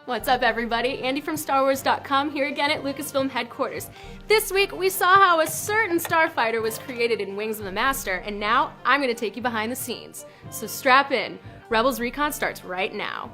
What's up, everybody? Andy from StarWars.com here again at Lucasfilm headquarters. This week, we saw how a certain starfighter was created in Wings of the Master, and now I'm going to take you behind the scenes. So strap in. Rebels Recon starts right now.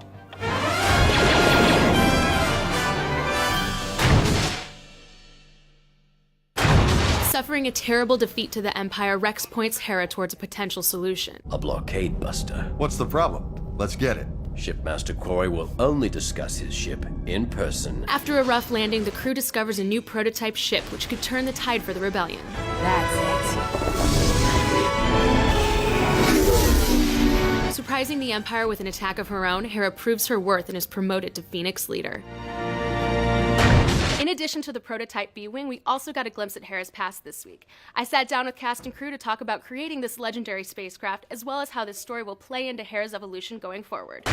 Suffering a terrible defeat to the Empire, Rex points Hera towards a potential solution. A blockade buster. What's the problem? Let's get it. Shipmaster Quarry will only discuss his ship in person. After a rough landing, the crew discovers a new prototype ship which could turn the tide for the rebellion. That's it. Surprising the Empire with an attack of her own, Hera proves her worth and is promoted to Phoenix Leader. In addition to the prototype B-Wing, we also got a glimpse at Hera's past this week. I sat down with cast and crew to talk about creating this legendary spacecraft, as well as how this story will play into Hera's evolution going forward.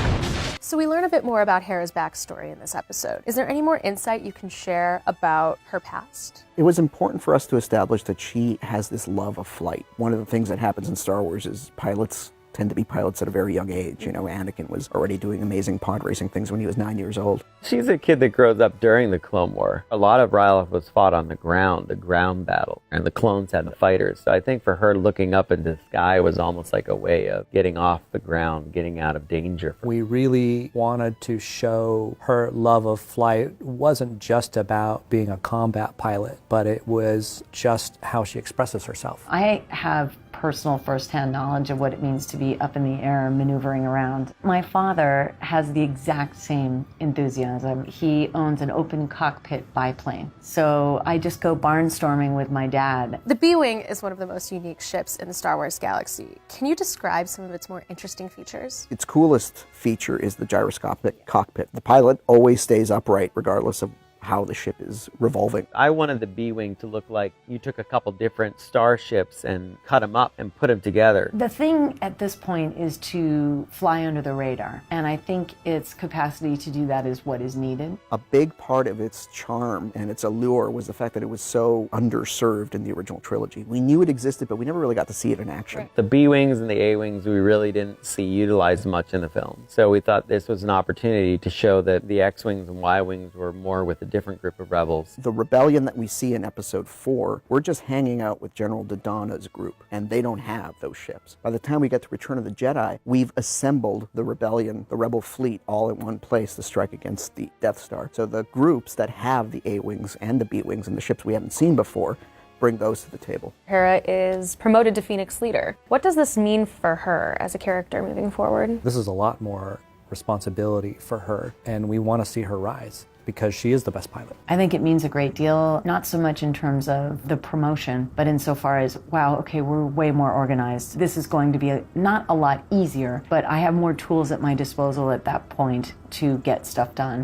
So we learn a bit more about Hera's backstory in this episode. Is there any more insight you can share about her past? It was important for us to establish that she has this love of flight. One of the things that happens in Star Wars is pilots tend to be pilots at a very young age. You know, Anakin was already doing amazing pod racing things when he was 9 years old. She's a kid that grows up during the Clone War. A lot of Ryloth was fought on the ground battle, and the clones had the fighters. So I think for her, looking up into the sky was almost like a way of getting off the ground, getting out of danger. We really wanted to show her love of flight wasn't just about being a combat pilot, but it was just how she expresses herself. I have personal firsthand knowledge of what it means to be up in the air maneuvering around. My father has the exact same enthusiasm. He owns an open cockpit biplane. So I just go barnstorming with my dad. The B-Wing is one of the most unique ships in the Star Wars galaxy. Can you describe some of its more interesting features? Its coolest feature is the gyroscopic cockpit. The pilot always stays upright regardless of how the ship is revolving. I wanted the B-Wing to look like you took a couple different starships and cut them up and put them together. The thing at this point is to fly under the radar, and I think its capacity to do that is what is needed. A big part of its charm and its allure was the fact that it was so underserved in the original trilogy. We knew it existed, but we never really got to see it in action. Right. The B-Wings and the A-Wings we really didn't see utilized much in the film. So we thought this was an opportunity to show that the X-Wings and Y-Wings were more with the different group of rebels. The rebellion that we see in episode 4, we're just hanging out with General Dodonna's group, and they don't have those ships. By the time we get to Return of the Jedi, we've assembled the rebellion, the rebel fleet, all in one place to strike against the Death Star. So the groups that have the A-Wings and the B-Wings and the ships we haven't seen before, bring those to the table. Hera is promoted to Phoenix Leader. What does this mean for her as a character moving forward? This is a lot more responsibility for her, and we want to see her rise, because she is the best pilot. I think it means a great deal, not so much in terms of the promotion, but insofar as, wow, okay, we're way more organized. This is going to be not a lot easier, but I have more tools at my disposal at that point to get stuff done.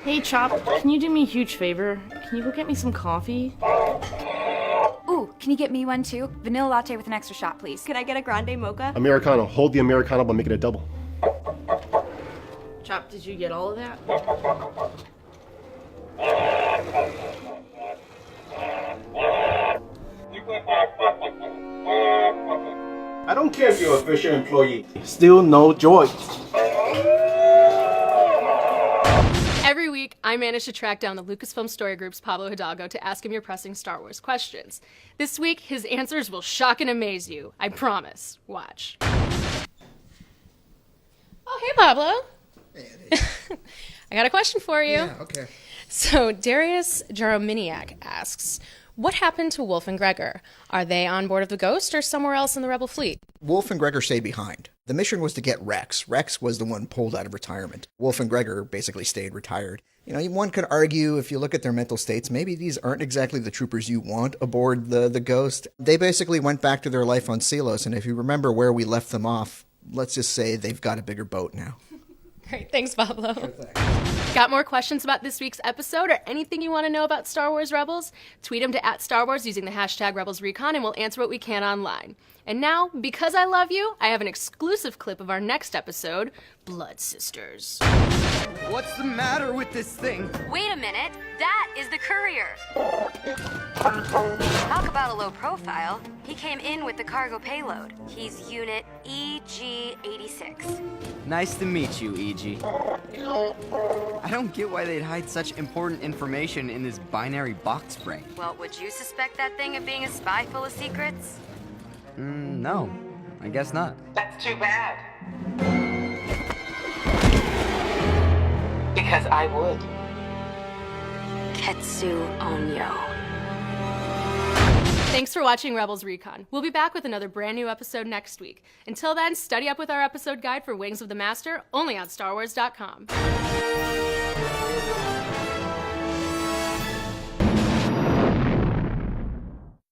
Hey, Chop, can you do me a huge favor? Can you go get me some coffee? Ooh, can you get me one too? Vanilla latte with an extra shot, please. Could I get a grande mocha? Americano. Hold the Americano, but make it a double. Chop, did you get all of that? I don't care if you're a Fisher employee. Still no joy. Every week, I manage to track down the Lucasfilm Story Group's Pablo Hidalgo to ask him your pressing Star Wars questions. This week, his answers will shock and amaze you. I promise. Watch. Oh, hey, Pablo. I got a question for you. Yeah, okay. So, Darius Jarominiak asks, what happened to Wolf and Gregor? Are they on board of the Ghost or somewhere else in the Rebel fleet? Wolf and Gregor stayed behind. The mission was to get Rex. Rex was the one pulled out of retirement. Wolf and Gregor basically stayed retired. You know, one could argue, if you look at their mental states, maybe these aren't exactly the troopers you want aboard the Ghost. They basically went back to their life on Selos, and if you remember where we left them off, let's just say they've got a bigger boat now. Great, thanks, Pablo. Got more questions about this week's episode or anything you want to know about Star Wars Rebels? Tweet them to @StarWars using the hashtag RebelsRecon and we'll answer what we can online. And now, because I love you, I have an exclusive clip of our next episode, Blood Sisters. What's the matter with this thing? Wait a minute, that is the courier. Talk about a low profile. He came in with the cargo payload. He's unit EG-86. Nice to meet you, EG. G. I don't get why they'd hide such important information in this binary box brain. Well, would you suspect that thing of being a spy full of secrets? No, I guess not. That's too bad. Because I would. Ketsu Onyo. Thanks for watching Rebels Recon. We'll be back with another brand new episode next week. Until then, study up with our episode guide for Wings of the Master, only on StarWars.com.